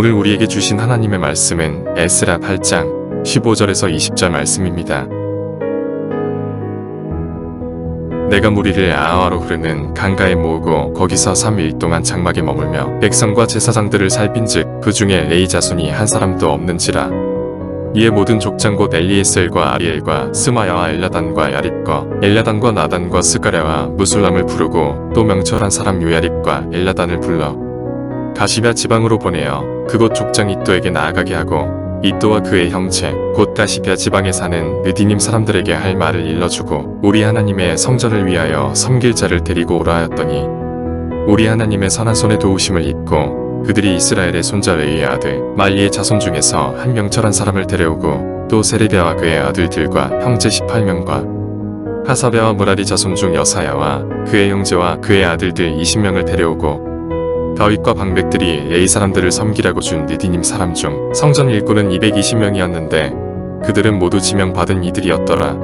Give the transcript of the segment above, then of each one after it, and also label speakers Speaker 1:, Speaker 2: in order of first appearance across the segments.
Speaker 1: 오늘 우리에게 주신 하나님의 말씀은 에스라 8장 15절에서 20절 말씀입니다. 내가 무리를 아하와로 흐르는 강가에 모으고 거기서 3일 동안 장막에 머물며 백성과 제사장들을 살핀즉 그 중에 레위 자손이 한 사람도 없는지라. 이에 모든 족장 곧 엘리에셀과 아리엘과 스마야와 엘라단과 야립과 엘라단과 나단과 스가랴와 무술람을 부르고 또 명철한 사람 요야립과 엘라단을 불러 가시랴 지방으로 보내어 그곳 족장 이또에게 나아가게 하고 이또와 그의 형제 곧 가시랴 지방에 사는 느디님 사람들에게 할 말을 일러주고 우리 하나님의 성전을 위하여 섬길 자를 데리고 오라 하였더니 우리 하나님의 선한 손에 도우심을 입고 그들이 이스라엘의 손자 레위의 아들 말리의 자손 중에서 한 명철한 사람을 데려오고 또 세레비아와 그의 아들들과 형제 18명과 하사베와 무라리 자손 중 여사야와 그의 형제와 그의 아들들 20명을 데려오고 다윗과 방백들이 레위 사람들을 섬기라고 준 느디님 사람 중 성전 일꾼은 220명이었는데 그들은 모두 지명받은 이들이었더라.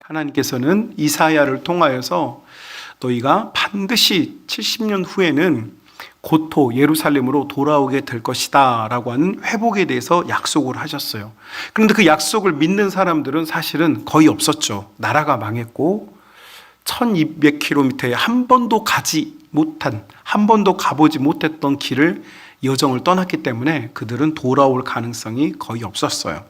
Speaker 2: 하나님께서는 이사야를 통하여서 너희가 반드시 70년 후에는 고토 예루살렘으로 돌아오게 될 것이다 라고 하는 회복에 대해서 약속을 하셨어요. 그런데 그 약속을 믿는 사람들은 사실은 거의 없었죠. 나라가 망했고 1200km에 한 번도 가지 못한, 한 번도 가보지 못했던 길을 여정을 떠났기 때문에 그들은 돌아올 가능성이 거의 없었어요.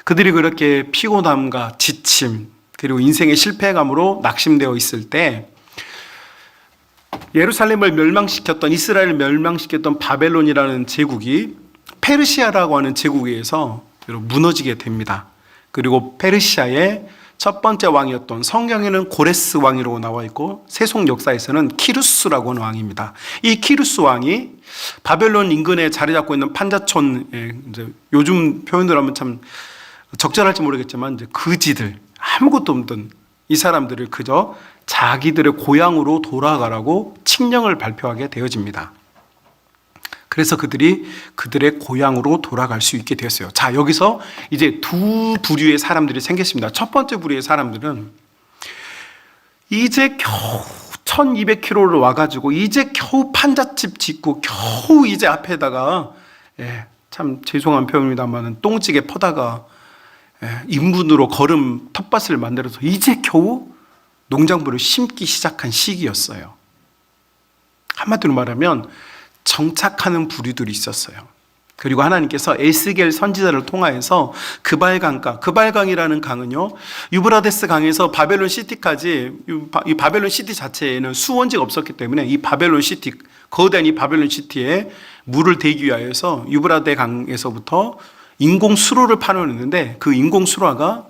Speaker 2: 그들이 그렇게 피곤함과 지침 그리고 인생의 실패감으로 낙심되어 있을 때 예루살렘을 멸망시켰던, 이스라엘을 멸망시켰던 바벨론이라는 제국이 페르시아라고 하는 제국에 의해서 무너지게 됩니다. 그리고 페르시아의 첫 번째 왕이었던, 성경에는 고레스 왕이라고 나와 있고 세속 역사에서는 키루스라고 하는 왕입니다. 이 키루스 왕이 바벨론 인근에 자리 잡고 있는 판자촌, 이제 요즘 표현으로 하면 참 적절할지 모르겠지만 이제 거지들, 아무것도 없던 이 사람들을 그저 자기들의 고향으로 돌아가라고 칙령을 발표하게 되어집니다. 그래서 그들이 그들의 고향으로 돌아갈 수 있게 되었어요. 자, 여기서 이제 두 부류의 사람들이 생겼습니다. 첫 번째 부류의 사람들은 이제 겨우 1200km를 와가지고 이제 겨우 판잣집 짓고 겨우 이제 앞에다가 참 죄송한 표현입니다만 똥찌개 퍼다가 인분으로 거름 텃밭을 만들어서 이제 겨우 농작물을 심기 시작한 시기였어요. 한마디로 말하면 정착하는 부류들이 있었어요. 그리고 하나님께서 에스겔 선지자를 통하여서 그발강이라는 강은요, 유브라데스 강에서 바벨론 시티까지, 이 바벨론 시티 자체에는 수원지가 없었기 때문에 이 바벨론 시티, 거대한 이 바벨론 시티에 물을 대기 위하여서 유브라데 강에서부터 인공 수로를 파놓았는데 그 인공 수로가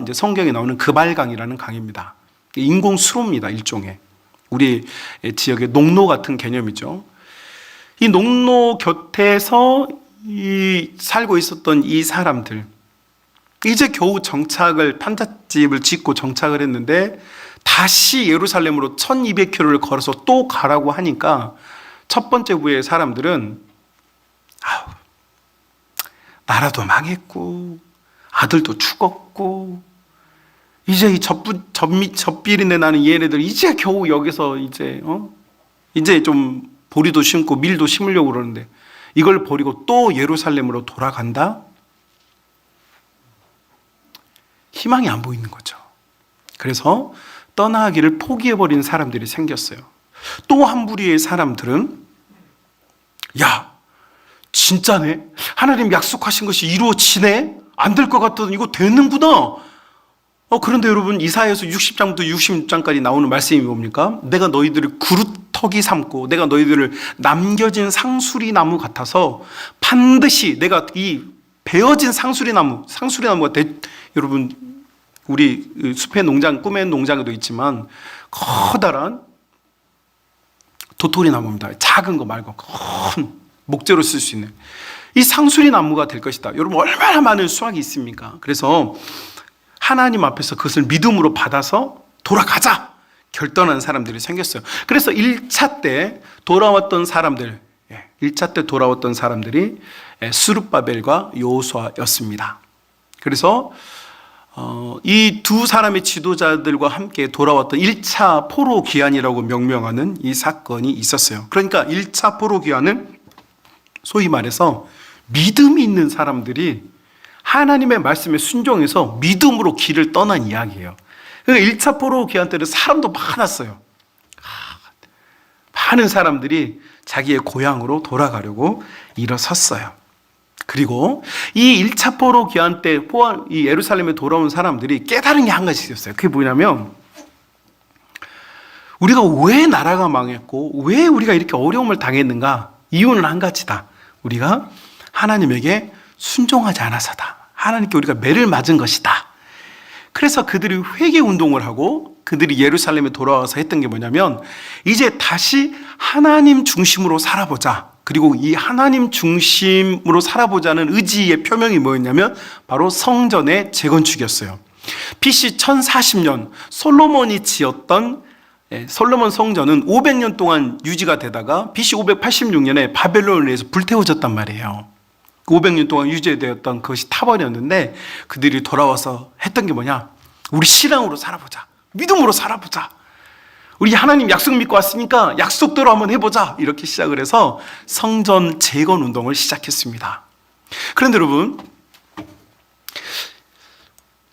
Speaker 2: 이제 성경에 나오는 그발강이라는 강입니다. 인공 수로입니다, 일종의. 우리 지역의 농로 같은 개념이죠. 이 농로 곁에서 살고 있었던 이 사람들, 이제 겨우 판잣집을 짓고 정착을 했는데 다시 예루살렘으로 1200km를 걸어서 또 가라고 하니까 첫 번째 부의 사람들은 나라도 망했고 아들도 죽었고 이제 이 젖비린내 나는 얘네들 이제 겨우 여기서 이제 좀 보리도 심고 밀도 심으려고 그러는데 이걸 버리고 또 예루살렘으로 돌아간다? 희망이 안 보이는 거죠. 그래서 떠나기를 포기해버린 사람들이 생겼어요. 또 한 부류의 사람들은 야, 진짜네? 하나님 약속하신 것이 이루어지네? 안 될 것 같더니 이거 되는구나. 그런데 여러분 이사야에서 60장부터 66장까지 나오는 말씀이 뭡니까? 내가 너희들을 그루터기 삼고 내가 너희들을 남겨진 상수리 나무 같아서 반드시 내가 이 베어진 상수리나무가 여러분 우리 숲의 농장, 꿈의 농장에도 있지만 커다란 도토리 나무입니다. 작은 거 말고 큰 목재로 쓸 수 있는 이 상수리 나무가 될 것이다. 여러분 얼마나 많은 수확이 있습니까? 그래서 하나님 앞에서 그것을 믿음으로 받아서 돌아가자 결단한 사람들이 생겼어요. 그래서 1차 때 돌아왔던 사람들이 스룹바벨과 여호수아였습니다. 그래서 이 두 사람의 지도자들과 함께 돌아왔던 1차 포로 귀환이라고 명명하는 이 사건이 있었어요. 그러니까 1차 포로 귀환은 소위 말해서 믿음이 있는 사람들이 하나님의 말씀에 순종해서 믿음으로 길을 떠난 이야기예요. 그러니까 1차 포로 귀환 때는 사람도 많았어요. 많은 사람들이 자기의 고향으로 돌아가려고 일어섰어요. 그리고 이 1차 포로 귀환 때 이 예루살렘에 돌아온 사람들이 깨달은 게 한 가지 있었어요. 그게 뭐냐면 우리가 왜 나라가 망했고 왜 우리가 이렇게 어려움을 당했는가? 이유는 한 가지다. 우리가 하나님에게 순종하지 않아서다. 하나님께 우리가 매를 맞은 것이다. 그래서 그들이 회개 운동을 하고 그들이 예루살렘에 돌아와서 했던 게 뭐냐면 이제 다시 하나님 중심으로 살아보자. 그리고 이 하나님 중심으로 살아보자는 의지의 표명이 뭐였냐면 바로 성전의 재건축이었어요. BC 1040년 솔로몬이 지었던 솔로몬 성전은 500년 동안 유지가 되다가 BC 586년에 바벨론에 의해서 불태워졌단 말이에요. 500년 동안 유지되었던 그것이 타버렸는데 그들이 돌아와서 했던 게 뭐냐? 우리 신앙으로 살아보자. 믿음으로 살아보자. 우리 하나님 약속 믿고 왔으니까 약속대로 한번 해보자. 이렇게 시작을 해서 성전 재건 운동을 시작했습니다. 그런데 여러분,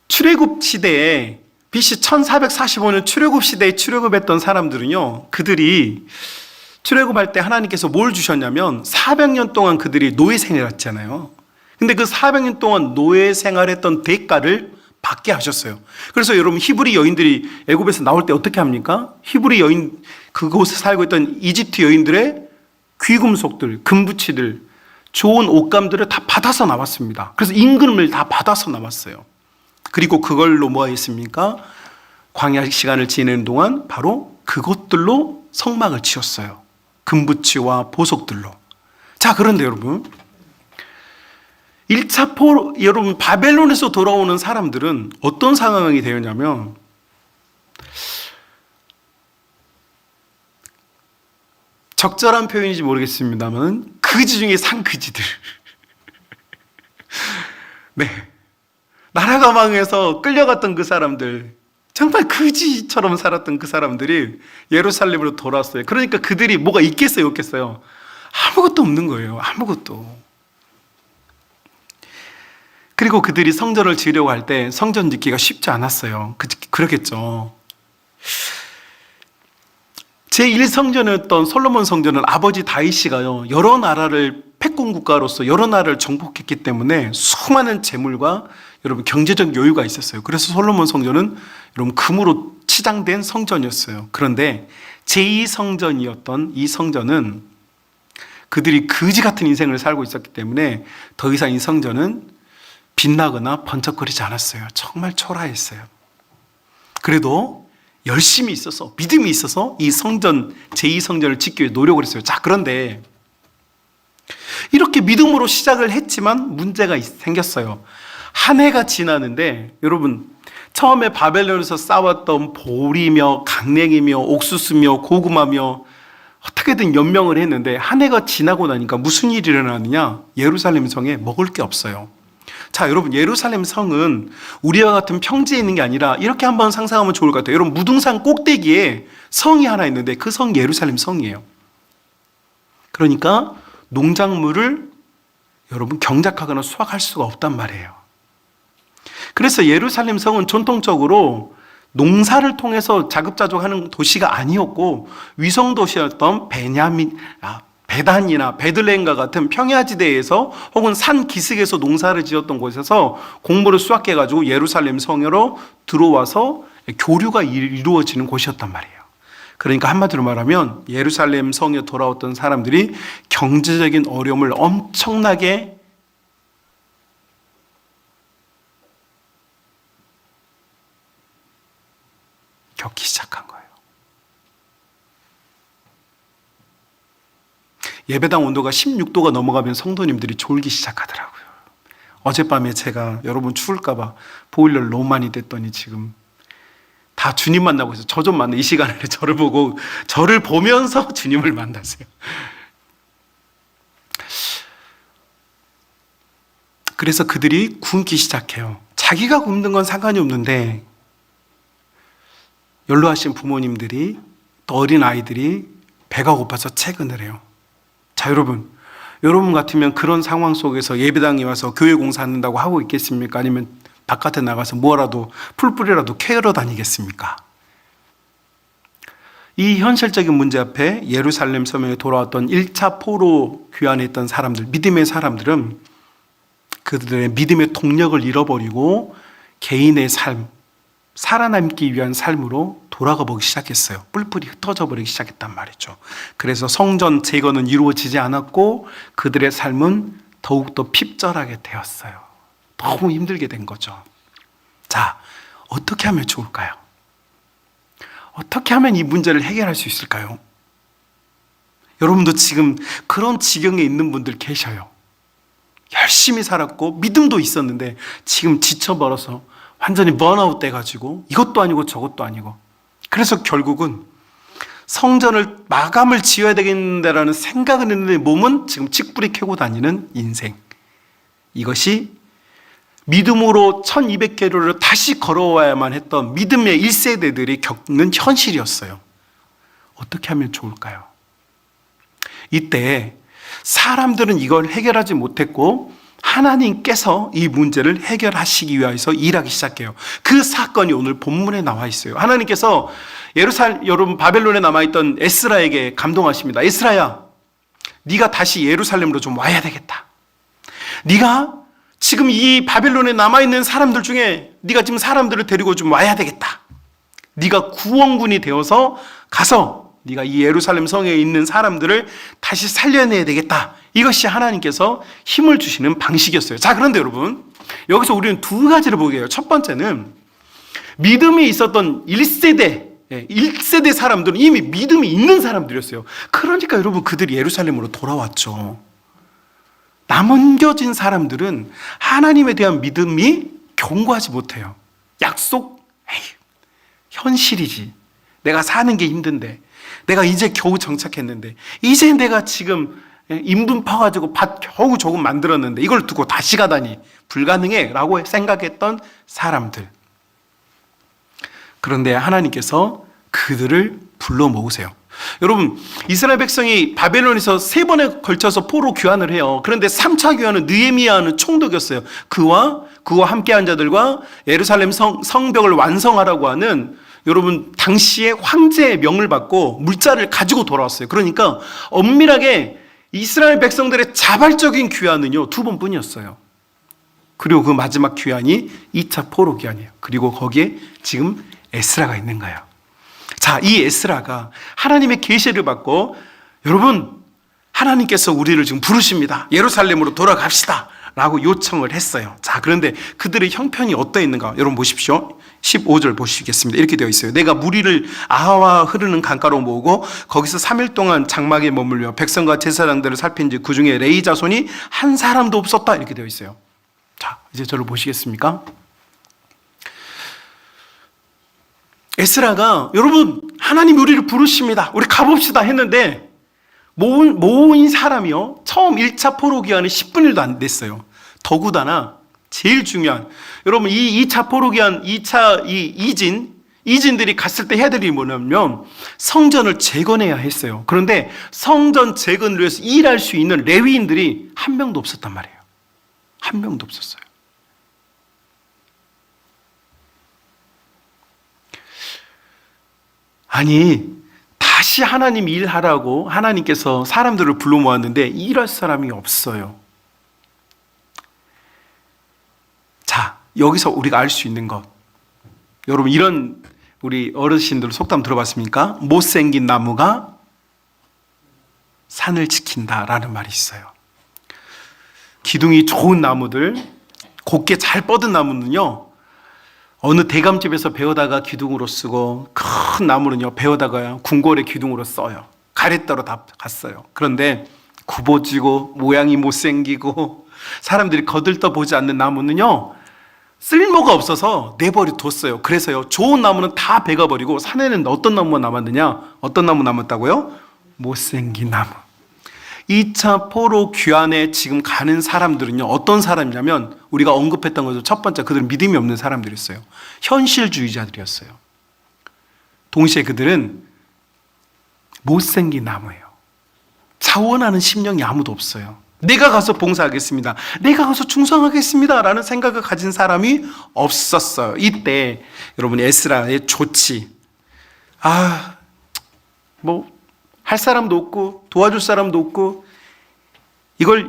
Speaker 2: 출애굽 시대에 BC 1445년 출애굽 시대에 출애굽했던 사람들은요, 그들이 출애굽할 때 하나님께서 뭘 주셨냐면 400년 동안 그들이 노예 생활했잖아요. 근데 그 400년 동안 노예 생활했던 대가를 받게 하셨어요. 그래서 여러분 히브리 여인들이 애굽에서 나올 때 어떻게 합니까? 히브리 여인, 그곳에 살고 있던 이집트 여인들의 귀금속들, 금부치들, 좋은 옷감들을 다 받아서 나왔습니다. 그래서 임금을 다 받아서 나왔어요. 그리고 그걸로 뭐 했습니까? 광야 시간을 지내는 동안 바로 그것들로 성막을 지었어요. 금부치와 보석들로. 자, 그런데 여러분 1차 포로, 여러분 바벨론에서 돌아오는 사람들은 어떤 상황이 되었냐면 적절한 표현인지 모르겠습니다만 그지 중에 상그지들. 네, 나라가 망해서 끌려갔던 그 사람들, 정말 그지처럼 살았던 그 사람들이 예루살렘으로 돌아왔어요. 그러니까 그들이 뭐가 있겠어요, 없겠어요? 아무것도 없는 거예요. 아무것도. 그리고 그들이 성전을 지으려고 할 때 성전 짓기가 쉽지 않았어요. 그러겠죠. 제1성전이었던 솔로몬 성전은 아버지 다윗이가요, 여러 나라를 패권국가로서 여러 나라를 정복했기 때문에 수많은 재물과 여러분 경제적 여유가 있었어요. 그래서 솔로몬 성전은 여러분 금으로 치장된 성전이었어요. 그런데 제2성전이었던 이 성전은 그들이 거지 같은 인생을 살고 있었기 때문에 더 이상 이 성전은 빛나거나 번쩍거리지 않았어요. 정말 초라했어요. 그래도 열심히 있어서, 믿음이 있어서 이 성전, 제2성전을 짓기 위해 노력을 했어요. 자, 그런데 이렇게 믿음으로 시작을 했지만 문제가 생겼어요. 한 해가 지나는데 여러분, 처음에 바벨론에서 쌓았던 보리며 강냉이며 옥수수며 고구마며 어떻게든 연명을 했는데 한 해가 지나고 나니까 무슨 일이 일어나느냐? 예루살렘 성에 먹을 게 없어요. 자, 여러분, 예루살렘 성은 우리와 같은 평지에 있는 게 아니라 이렇게 한번 상상하면 좋을 것 같아요. 여러분, 무등산 꼭대기에 성이 하나 있는데 그 성이 예루살렘 성이에요. 그러니까 농작물을 여러분 경작하거나 수확할 수가 없단 말이에요. 그래서 예루살렘 성은 전통적으로 농사를 통해서 자급자족하는 도시가 아니었고 위성도시였던 베단이나 베들레헴과 같은 평야지대에서 혹은 산 기슭에서 농사를 지었던 곳에서 곡물을 수확해가지고 예루살렘 성으로 들어와서 교류가 이루어지는 곳이었단 말이에요. 그러니까 한마디로 말하면 예루살렘 성에 돌아왔던 사람들이 경제적인 어려움을 엄청나게 겪기 시작한 거예요. 예배당 온도가 16도가 넘어가면 성도님들이 졸기 시작하더라고요. 어젯밤에 제가 여러분 추울까봐 보일러를 너무 많이 댔더니 지금 다 주님 만나고 있어요. 저 좀 만나. 이 시간에 저를 보고, 저를 보면서 주님을 만나세요. 그래서 그들이 굶기 시작해요. 자기가 굶는 건 상관이 없는데 연로하신 부모님들이 또 어린 아이들이 배가 고파서 채근을 해요. 자, 여러분 같으면 그런 상황 속에서 예배당에 와서 교회 공사한다고 하고 있겠습니까? 아니면 바깥에 나가서 뭐라도 풀뿌리라도 캐러 다니겠습니까? 이 현실적인 문제 앞에 예루살렘 성에 돌아왔던 1차 포로 귀환했던 사람들, 믿음의 사람들은 그들의 믿음의 동력을 잃어버리고 개인의 삶, 살아남기 위한 삶으로 돌아가 보기 시작했어요. 뿔뿔이 흩어져 버리기 시작했단 말이죠. 그래서 성전 재건은 이루어지지 않았고 그들의 삶은 더욱더 핍절하게 되었어요. 너무 힘들게 된 거죠. 자, 어떻게 하면 좋을까요? 어떻게 하면 이 문제를 해결할 수 있을까요? 여러분도 지금 그런 지경에 있는 분들 계셔요. 열심히 살았고 믿음도 있었는데 지금 지쳐버려서 완전히 번아웃 돼가지고 이것도 아니고 저것도 아니고, 그래서 결국은 성전을 마감을 지어야 되겠는데라는 생각은 했는데 몸은 지금 칡뿌리 캐고 다니는 인생. 이것이 믿음으로 1200km를 다시 걸어와야만 했던 믿음의 1세대들이 겪는 현실이었어요. 어떻게 하면 좋을까요? 이때 사람들은 이걸 해결하지 못했고 하나님께서 이 문제를 해결하시기 위해서 일하기 시작해요. 그 사건이 오늘 본문에 나와 있어요. 하나님께서 여러분 바벨론에 남아있던 에스라에게 감동하십니다. 에스라야, 네가 다시 예루살렘으로 좀 와야 되겠다. 네가 지금 이 바벨론에 남아있는 사람들 중에 네가 지금 사람들을 데리고 좀 와야 되겠다. 네가 구원군이 되어서 가서 네가 이 예루살렘 성에 있는 사람들을 다시 살려내야 되겠다. 이것이 하나님께서 힘을 주시는 방식이었어요. 자, 그런데 여러분, 여기서 우리는 두 가지를 보게 해요. 첫 번째는 믿음이 있었던 1세대 사람들은 이미 믿음이 있는 사람들이었어요. 그러니까 여러분, 그들이 예루살렘으로 돌아왔죠. 남겨진 사람들은 하나님에 대한 믿음이 견고하지 못해요. 약속, 현실이지. 내가 사는 게 힘든데, 내가 이제 겨우 정착했는데, 이제 내가 지금 인분 퍼가지고 밭 겨우 조금 만들었는데 이걸 두고 다시 가다니 불가능해 라고 생각했던 사람들. 그런데 하나님께서 그들을 불러 모으세요. 여러분, 이스라엘 백성이 바벨론에서 3번에 걸쳐서 포로 귀환을 해요. 그런데 3차 귀환은 느헤미야는 총독이었어요. 그와 함께한 자들과 예루살렘 성벽을 완성하라고 하는, 여러분, 당시에 황제의 명을 받고 물자를 가지고 돌아왔어요. 그러니까 엄밀하게 이스라엘 백성들의 자발적인 귀환은요 2번뿐이었어요. 그리고 그 마지막 귀환이 2차 포로 귀환이에요. 그리고 거기에 지금 에스라가 있는 거예요. 자, 이 에스라가 하나님의 계시를 받고, 여러분, 하나님께서 우리를 지금 부르십니다. 예루살렘으로 돌아갑시다 라고 요청을 했어요. 자, 그런데 그들의 형편이 어떠했는가? 여러분 보십시오. 15절 보시겠습니다. 이렇게 되어 있어요. 내가 무리를 아하와 흐르는 강가로 모으고 거기서 3일 동안 장막에 머물며 백성과 제사장들을 살핀즉 그 중에 레위 자손이 한 사람도 없었다. 이렇게 되어 있어요. 자, 이제 저를 보시겠습니까? 에스라가, 여러분, 하나님 우리를 부르십니다. 우리 가봅시다 했는데 모인 사람이요, 처음 1차 포로 기간에 10분일도 안 됐어요. 더구나 제일 중요한, 여러분, 이 2차 포로 기간, 2차 이진들이 갔을 때 해야 될 일이 뭐냐면 성전을 재건해야 했어요. 그런데 성전 재건을 위해서 일할 수 있는 레위인들이 한 명도 없었단 말이에요. 한 명도 없었어요. 아니, 다시 하나님 일하라고 하나님께서 사람들을 불러 모았는데 일할 사람이 없어요. 자, 여기서 우리가 알 수 있는 것, 여러분, 이런 우리 어르신들 속담 들어봤습니까? 못생긴 나무가 산을 지킨다라는 말이 있어요. 기둥이 좋은 나무들, 곱게 잘 뻗은 나무는요, 어느 대감집에서 베어다가 기둥으로 쓰고, 큰 나무는요 베어다가 궁궐의 기둥으로 써요. 가래따로 다 갔어요. 그런데 굽어지고 모양이 못생기고 사람들이 거들떠보지 않는 나무는요 쓸모가 없어서 내버려 뒀어요. 그래서요 좋은 나무는 다 베가버리고 산에는 어떤 나무가 남았느냐? 어떤 나무 남았다고요? 못생긴 나무. 2차 포로 귀환에 지금 가는 사람들은요, 어떤 사람이냐면 우리가 언급했던 것도 첫 번째, 그들은 믿음이 없는 사람들이었어요. 현실주의자들이었어요. 동시에 그들은 못생긴 나무예요. 자원하는 심령이 아무도 없어요. 내가 가서 봉사하겠습니다, 내가 가서 충성하겠습니다 라는 생각을 가진 사람이 없었어요. 이때 여러분, 에스라의 조치, 할 사람도 없고 도와줄 사람도 없고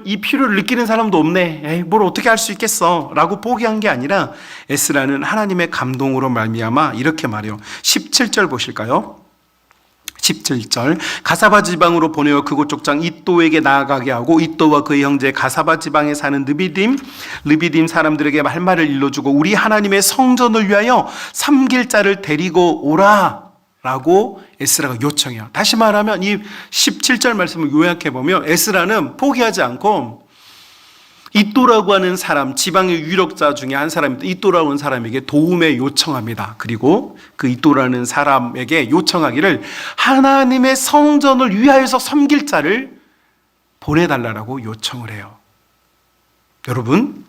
Speaker 2: 이 필요를 느끼는 사람도 없네, 뭘 어떻게 할 수 있겠어 라고 포기한 게 아니라 에스라는 하나님의 감동으로 말미암아 이렇게 말해요. 17절 보실까요? 17절, 가사바 지방으로 보내어 그곳 족장 이또에게 나아가게 하고 이또와 그의 형제 가사바 지방에 사는 르비딤 사람들에게 할 말을 일러주고 우리 하나님의 성전을 위하여 섬길 자를 데리고 오라 라고 에스라가 요청해요. 다시 말하면 이 17절 말씀을 요약해보면 에스라는 포기하지 않고 이또라고 하는 사람, 지방의 유력자 중에 한 사람입니다. 이또라고 하는 사람에게 도움에 요청합니다. 그리고 그 이또라는 사람에게 요청하기를 하나님의 성전을 위하여서 섬길 자를 보내달라고 요청을 해요. 여러분,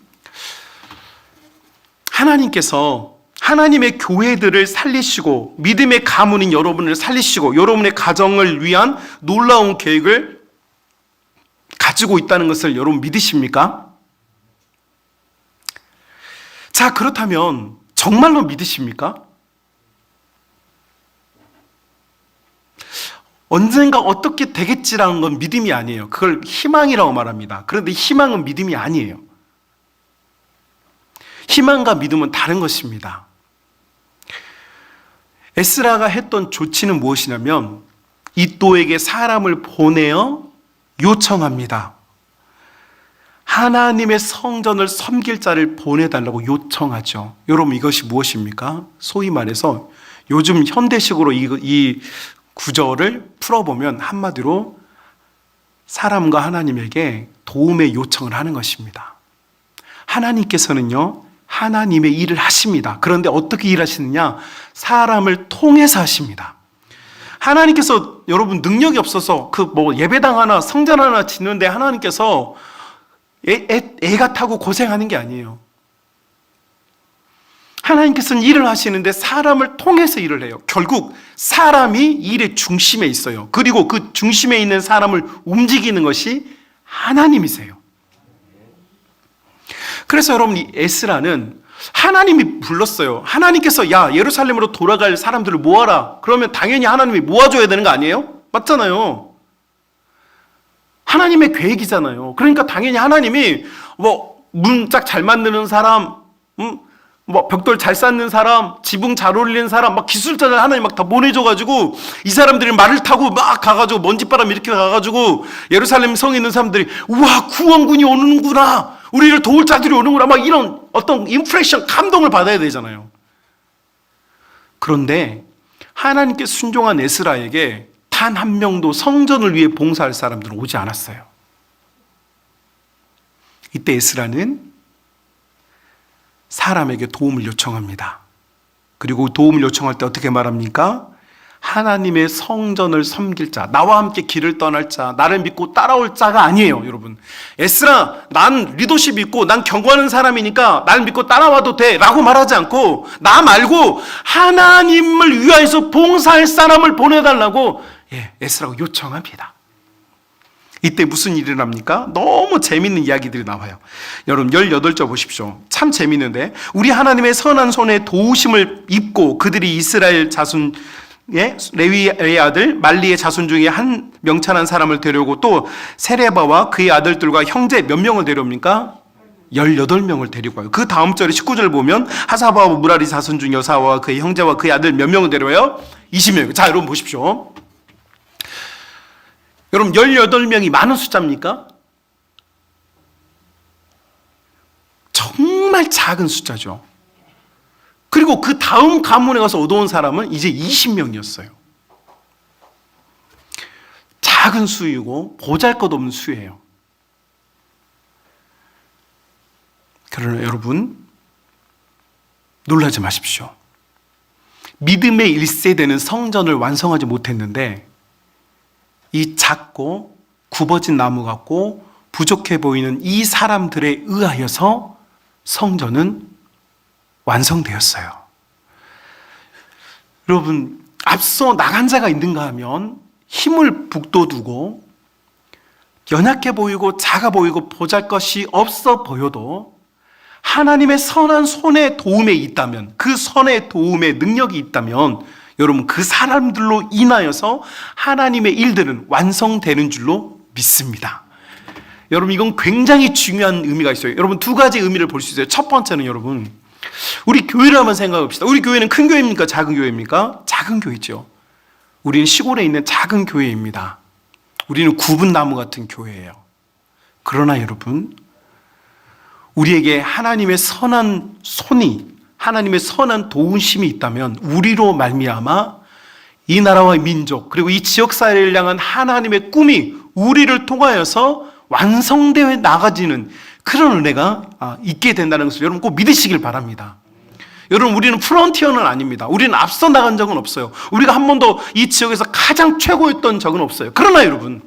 Speaker 2: 하나님께서 하나님의 교회들을 살리시고 믿음의 가문인 여러분을 살리시고 여러분의 가정을 위한 놀라운 계획을 가지고 있다는 것을 여러분 믿으십니까? 자, 그렇다면 정말로 믿으십니까? 언젠가 어떻게 되겠지라는 건 믿음이 아니에요. 그걸 희망이라고 말합니다. 그런데 희망은 믿음이 아니에요. 희망과 믿음은 다른 것입니다. 에스라가 했던 조치는 무엇이냐면 이또에게 사람을 보내어 요청합니다. 하나님의 성전을 섬길 자를 보내달라고 요청하죠. 여러분, 이것이 무엇입니까? 소위 말해서 요즘 현대식으로 이 구절을 풀어보면 한마디로 사람과 하나님에게 도움의 요청을 하는 것입니다. 하나님께서는요, 하나님의 일을 하십니다. 그런데 어떻게 일하시느냐? 사람을 통해서 하십니다. 하나님께서 여러분 능력이 없어서 예배당 하나, 성전 하나 짓는데 하나님께서 애가 타고 고생하는 게 아니에요. 하나님께서는 일을 하시는데 사람을 통해서 일을 해요. 결국 사람이 일의 중심에 있어요. 그리고 그 중심에 있는 사람을 움직이는 것이 하나님이세요. 그래서 여러분, 이 에스라는 하나님이 불렀어요. 하나님께서 예루살렘으로 돌아갈 사람들을 모아라. 그러면 당연히 하나님이 모아줘야 되는 거 아니에요? 맞잖아요. 하나님의 계획이잖아요. 그러니까 당연히 하나님이 문짝 잘 만드는 사람, 벽돌 잘 쌓는 사람, 지붕 잘 올리는 사람, 기술자들 하나님 다 보내줘가지고 이 사람들이 말을 타고 가가지고 먼지바람 이렇게 가가지고 예루살렘 성에 있는 사람들이 우와, 구원군이 오는구나, 우리를 도울 자들이 오는구나, 이런 어떤 인프레션, 감동을 받아야 되잖아요. 그런데 하나님께 순종한 에스라에게 단 한 명도 성전을 위해 봉사할 사람들은 오지 않았어요. 이때 에스라는 사람에게 도움을 요청합니다. 그리고 도움을 요청할 때 어떻게 말합니까? 하나님의 성전을 섬길 자, 나와 함께 길을 떠날 자, 나를 믿고 따라올 자가 아니에요. 여러분, 에스라, 난 리더십 있고 난 경고하는 사람이니까 날 믿고 따라와도 돼 라고 말하지 않고 나 말고 하나님을 위하여서 봉사할 사람을 보내달라고 에스라가 요청합니다. 이때 무슨 일이 납니까? 너무 재밌는 이야기들이 나와요. 여러분, 18절 보십시오. 참 재밌는데, 우리 하나님의 선한 손에 도우심을 입고 그들이 이스라엘 자손, 레위의 아들 말리의 자손 중에 한 명찬한 사람을 데려오고 또 세레바와 그의 아들들과 형제 몇 명을 데려옵니까? 18명을 데리고 와요. 그 다음 절에 19절 보면 하사바와 무라리 자손 중 여사와 그의 형제와 그의 아들 몇 명을 데려와요? 20명. 자, 여러분 보십시오. 여러분, 18명이 많은 숫자입니까? 정말 작은 숫자죠. 그리고 그 다음 가문에 가서 얻어온 사람은 이제 20명이었어요. 작은 수이고 보잘것없는 수예요. 그러나 여러분, 놀라지 마십시오. 믿음의 1세대는 성전을 완성하지 못했는데 이 작고 굽어진 나무 같고 부족해 보이는 이 사람들에 의하여서 성전은 완성되었어요. 여러분, 앞서 나간 자가 있는가 하면 힘을 북돋우고 연약해 보이고 작아 보이고 보잘것이 없어 보여도 하나님의 선한 손의 도움에 있다면, 그 선의 도움의 능력이 있다면 여러분, 그 사람들로 인하여서 하나님의 일들은 완성되는 줄로 믿습니다. 여러분, 이건 굉장히 중요한 의미가 있어요. 여러분, 두 가지 의미를 볼 수 있어요. 첫 번째는 여러분, 우리 교회를 한번 생각해 봅시다. 우리 교회는 큰 교회입니까? 작은 교회입니까? 작은 교회죠. 우리는 시골에 있는 작은 교회입니다. 우리는 굽은 나무 같은 교회예요. 그러나 여러분, 우리에게 하나님의 선한 손이, 하나님의 선한 도우심이 있다면 우리로 말미암아 이 나라와 민족, 그리고 이 지역사회를 향한 하나님의 꿈이 우리를 통하여서 완성되어 나가지는 그런 은혜가 있게 된다는 것을 여러분 꼭 믿으시길 바랍니다. 여러분, 우리는 프론티어는 아닙니다. 우리는 앞서 나간 적은 없어요. 우리가 한 번도 이 지역에서 가장 최고였던 적은 없어요. 그러나 여러분,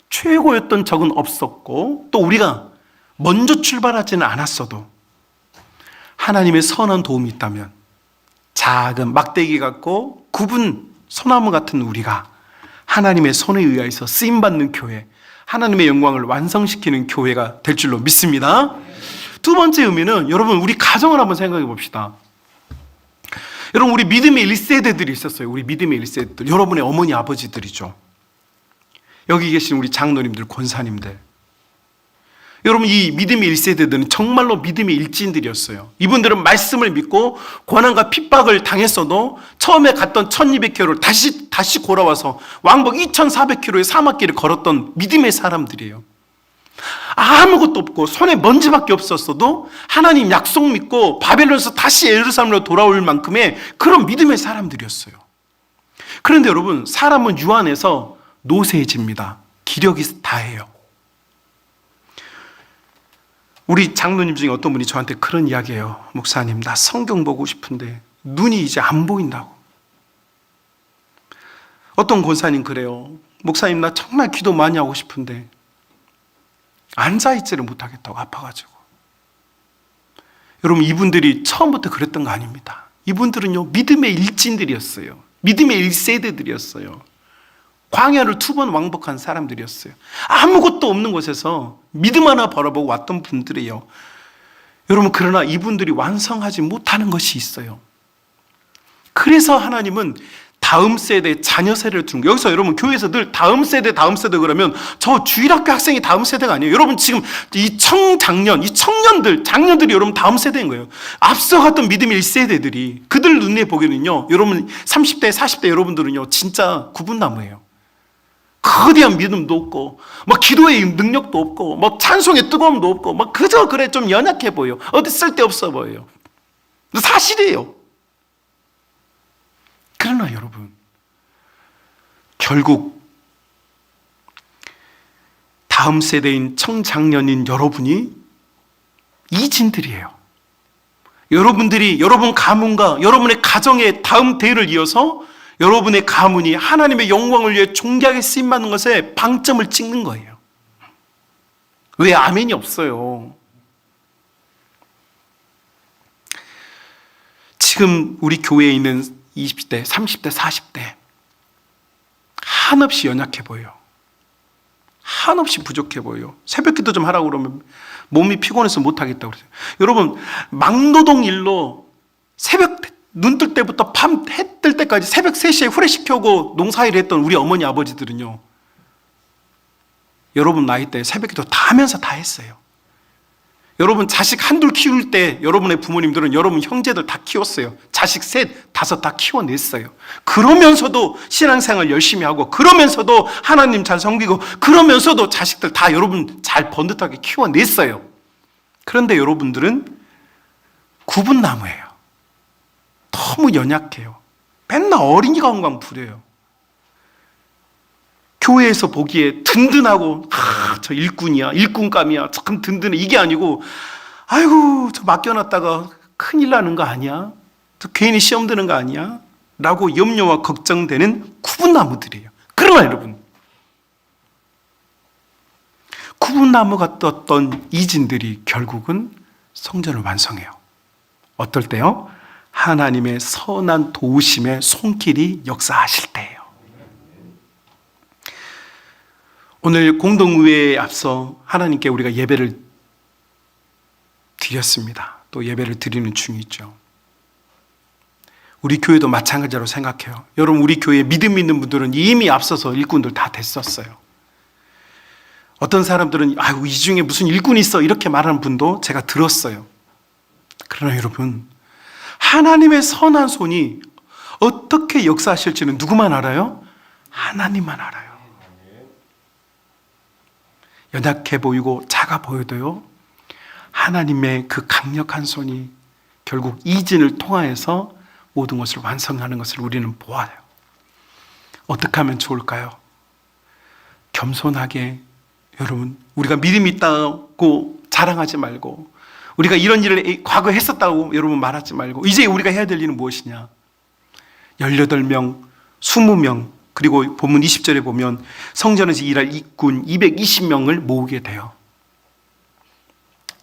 Speaker 2: 최고였던 적은 없었고 또 우리가 먼저 출발하지는 않았어도 하나님의 선한 도움이 있다면 작은 막대기 같고 굽은 소나무 같은 우리가 하나님의 손에 의해서 쓰임받는 교회, 하나님의 영광을 완성시키는 교회가 될 줄로 믿습니다. 두 번째 의미는 여러분, 우리 가정을 한번 생각해 봅시다. 여러분, 우리 믿음의 1세대들이 있었어요. 우리 믿음의 1세대들, 여러분의 어머니 아버지들이죠. 여기 계신 우리 장로님들, 권사님들, 여러분, 이 믿음의 1세대들은 정말로 믿음의 일진들이었어요. 이분들은 말씀을 믿고 고난과 핍박을 당했어도 처음에 갔던 1200km를 다시 돌아와서 왕복 2400km의 사막길을 걸었던 믿음의 사람들이에요. 아무것도 없고 손에 먼지밖에 없었어도 하나님 약속 믿고 바벨론에서 다시 예루살렘으로 돌아올 만큼의 그런 믿음의 사람들이었어요. 그런데 여러분, 사람은 유한해서 노쇠해집니다. 기력이 다해요. 우리 장로님 중에 어떤 분이 저한테 그런 이야기해요. 목사님, 나 성경 보고 싶은데 눈이 이제 안 보인다고. 어떤 권사님 그래요. 목사님, 나 정말 기도 많이 하고 싶은데 앉아있지를 못하겠다고, 아파가지고. 여러분, 이분들이 처음부터 그랬던 거 아닙니다. 이분들은요, 믿음의 일진들이었어요. 믿음의 1세대들이었어요. 광야를 2번 왕복한 사람들이었어요. 아무것도 없는 곳에서 믿음 하나 바라보고 왔던 분들이에요. 여러분, 그러나 이분들이 완성하지 못하는 것이 있어요. 그래서 하나님은 다음 세대, 자녀 세대를 두는 거예요. 여기서 여러분, 교회에서 늘 다음 세대 그러면 저 주일학교 학생이 다음 세대가 아니에요. 여러분, 지금 이 장년들이 여러분 다음 세대인 거예요. 앞서갔던 믿음의 1세대들이, 그들 눈에 보기에는요, 여러분 30대, 40대 여러분들은요, 진짜 구분나무예요. 거대한 믿음도 없고, 막 기도의 능력도 없고, 막 찬송의 뜨거움도 없고, 막 그저 그래 좀 연약해 보여. 어디 쓸데없어 보여요. 사실이에요. 그러나 여러분, 결국 다음 세대인 청장년인 여러분이 이진들이에요. 여러분들이 여러분 가문과 여러분의 가정의 다음 대를 이어서 여러분의 가문이 하나님의 영광을 위해 존귀하게 쓰임받는 것에 방점을 찍는 거예요. 왜 아멘이 없어요? 지금 우리 교회에 있는 20대, 30대, 40대 한없이 연약해 보여. 한없이 부족해 보여. 새벽기도 좀 하라고 그러면 몸이 피곤해서 못하겠다고 그러세요. 여러분, 막노동 일로 새벽 눈 뜰 때부터 밤 해 뜰 때까지 새벽 3시에 후레시켜고 농사일을 했던 우리 어머니 아버지들은요, 여러분 나이 때 새벽기도 다 하면서 다 했어요. 여러분 자식 한둘 키울 때 여러분의 부모님들은 여러분 형제들 다 키웠어요. 자식 3, 5 다 키워냈어요. 그러면서도 신앙생활 열심히 하고, 그러면서도 하나님 잘 섬기고, 그러면서도 자식들 다 여러분 잘 번듯하게 키워냈어요. 그런데 여러분들은 굽은 나무예요. 너무 연약해요. 맨날 어린이가 엉망 부려요. 교회에서 보기에 든든하고, 저 일꾼이야, 일꾼감이야, 참 든든해, 이게 아니고, 아이고 저 맡겨놨다가 큰일 나는 거 아니야? 저 괜히 시험 드는 거 아니야? 라고 염려와 걱정되는 굽은 나무들이에요. 그러나 여러분, 포도나무가 떴던 이진들이 결국은 성전을 완성해요. 어떨 때요? 하나님의 선한 도우심의 손길이 역사하실 때예요. 오늘 공동의회에 앞서 하나님께 우리가 예배를 드렸습니다. 또 예배를 드리는 중이죠. 우리 교회도 마찬가지로 생각해요. 여러분, 우리 교회에 믿음 있는 분들은 이미 앞서서 일꾼들 다 됐었어요. 어떤 사람들은 아이고, 이 중에 무슨 일꾼이 있어 이렇게 말하는 분도 제가 들었어요. 그러나 여러분, 하나님의 선한 손이 어떻게 역사하실지는 누구만 알아요? 하나님만 알아요. 연약해 보이고 작아 보여도요, 하나님의 그 강력한 손이 결국 이진을 통하여서 모든 것을 완성하는 것을 우리는 보아요. 어떻게 하면 좋을까요? 겸손하게, 여러분, 우리가 믿음이 있다고 자랑하지 말고, 우리가 이런 일을 과거에 했었다고 여러분 말하지 말고, 이제 우리가 해야 될 일은 무엇이냐? 18명, 20명, 그리고 본문 20절에 보면 성전에서 일할 일꾼 220명을 모으게 돼요.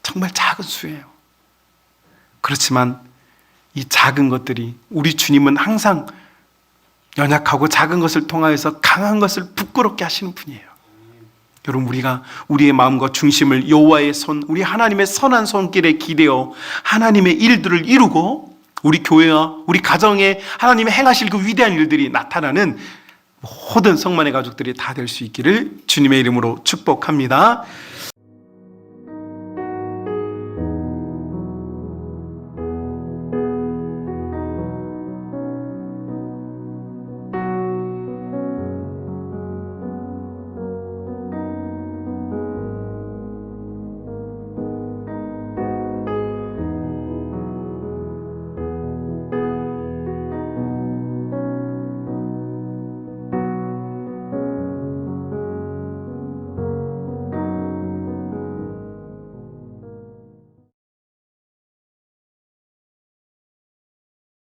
Speaker 2: 정말 작은 수예요. 그렇지만 이 작은 것들이, 우리 주님은 항상 연약하고 작은 것을 통하여서 강한 것을 부끄럽게 하시는 분이에요. 여러분, 우리가 우리의 마음과 중심을 여호와의 손, 우리 하나님의 선한 손길에 기대어 하나님의 일들을 이루고, 우리 교회와 우리 가정에 하나님의 행하실 그 위대한 일들이 나타나는 모든 성만의 가족들이 다 될 수 있기를 주님의 이름으로 축복합니다.